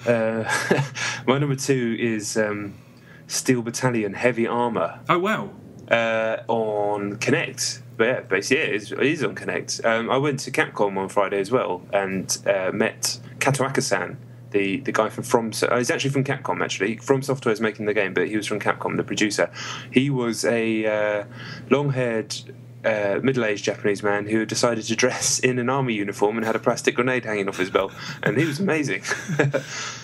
My number 2 is Steel Battalion Heavy Armour. Oh wow! On Kinect. But yeah, basically it is on Kinect. I went to Capcom on Friday as well and met Katoaka-san, the guy from he's actually from Capcom, actually. From Software is making the game, but he was from Capcom, the producer. He was a long-haired, middle-aged Japanese man who decided to dress in an army uniform and had a plastic grenade hanging off his belt, and he was amazing.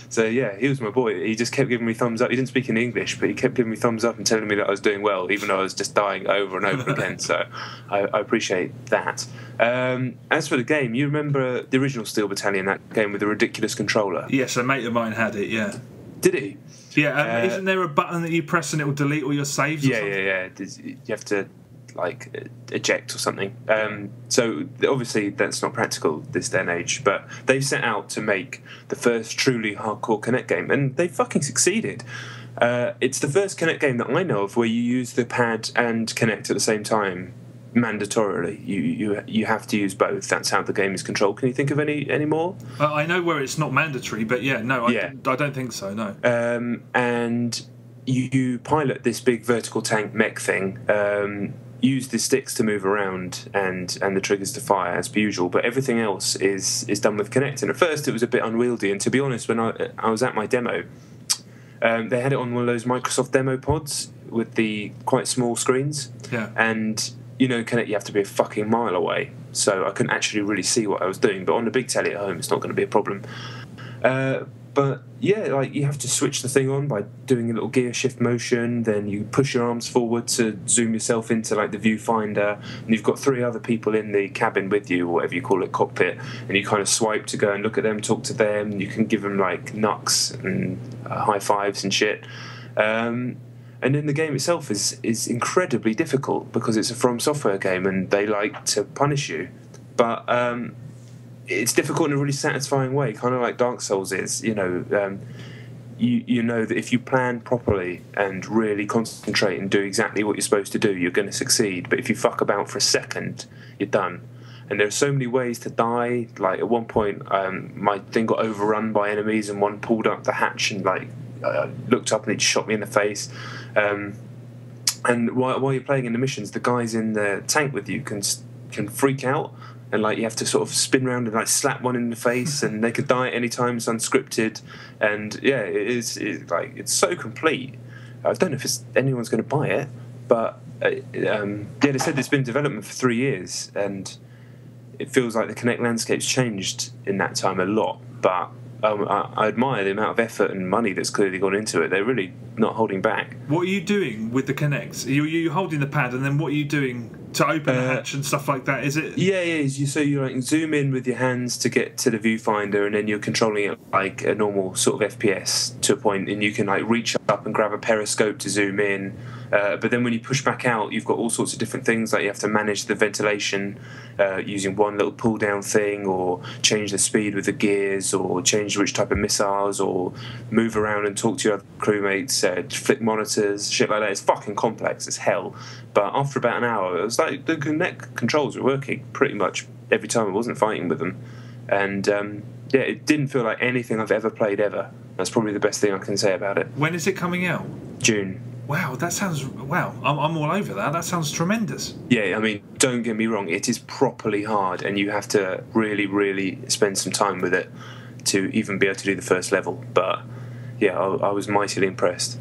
So yeah, he was my boy. He just kept giving me thumbs up. He didn't speak in English, but he kept giving me thumbs up and telling me that I was doing well, even though I was just dying over and over again. So I appreciate that. As for the game, you remember the original Steel Battalion, that game with the ridiculous controller? Yes, a mate of mine had it, yeah. Did he? Yeah, isn't there a button that you press and it will delete all your saves or something? Yeah. You have to eject or something. So obviously that's not practical this day and age, but they've set out to make the first truly hardcore Kinect game, and they fucking succeeded. It's the first Kinect game that I know of where you use the pad and Kinect at the same time mandatorily. You have to use both. That's how the game is controlled. Can you think of any more? I know where it's not mandatory, but I don't think so, no. And you pilot this big vertical tank mech thing, use the sticks to move around and the triggers to fire as per usual, but everything else is done with Kinect. And at first it was a bit unwieldy, and to be honest, when I was at my demo, they had it on one of those Microsoft demo pods with the quite small screens. Yeah. And Kinect, you have to be a fucking mile away, so I couldn't actually really see what I was doing. But on the big telly at home, it's not going to be a problem. But yeah, you have to switch the thing on by doing a little gear shift motion. Then you push your arms forward to zoom yourself into the viewfinder, and you've got 3 other people in the cabin with you, or whatever you call it, cockpit. And you kind of swipe to go and look at them, talk to them. You can give them knucks and high fives and shit. And then the game itself is incredibly difficult because it's a From Software game and they like to punish you. But it's difficult in a really satisfying way, kind of like Dark Souls is. You know that if you plan properly and really concentrate and do exactly what you're supposed to do, you're going to succeed. But if you fuck about for a second, you're done. And there are so many ways to die. At one point, my thing got overrun by enemies, and one pulled up the hatch and looked up and it shot me in the face. And while you're playing in the missions, the guys in the tank with you can freak out. And you have to sort of spin around and slap one in the face, and they could die at any time. It's unscripted, and yeah, it's so complete. I don't know if anyone's going to buy it, but they said it's been in development for 3 years, and it feels like the Kinect landscape's changed in that time a lot. But I admire the amount of effort and money that's clearly gone into it. They're really not holding back. What are you doing with the Kinect? Are you holding the pad, and then what are you doing to open the hatch and stuff like that? Is it? Yeah. So you zoom in with your hands to get to the viewfinder, and then you're controlling it like a normal sort of FPS to a point, and you can reach up and grab a periscope to zoom in. But then when you push back out, you've got all sorts of different things. You have to manage the ventilation using one little pull down thing, or change the speed with the gears, or change which type of missiles, or move around and talk to your other crewmates, flick monitors, shit like that. It's fucking complex as hell. But after about an hour, it was the Kinect controls were working pretty much every time I wasn't fighting with them. And it didn't feel like anything I've ever played ever. That's probably the best thing I can say about it. When is it coming out? June. Wow, that sounds... Wow, I'm all over that. That sounds tremendous. Yeah, don't get me wrong, it is properly hard, and you have to really, really spend some time with it to even be able to do the first level. But yeah, I was mightily impressed.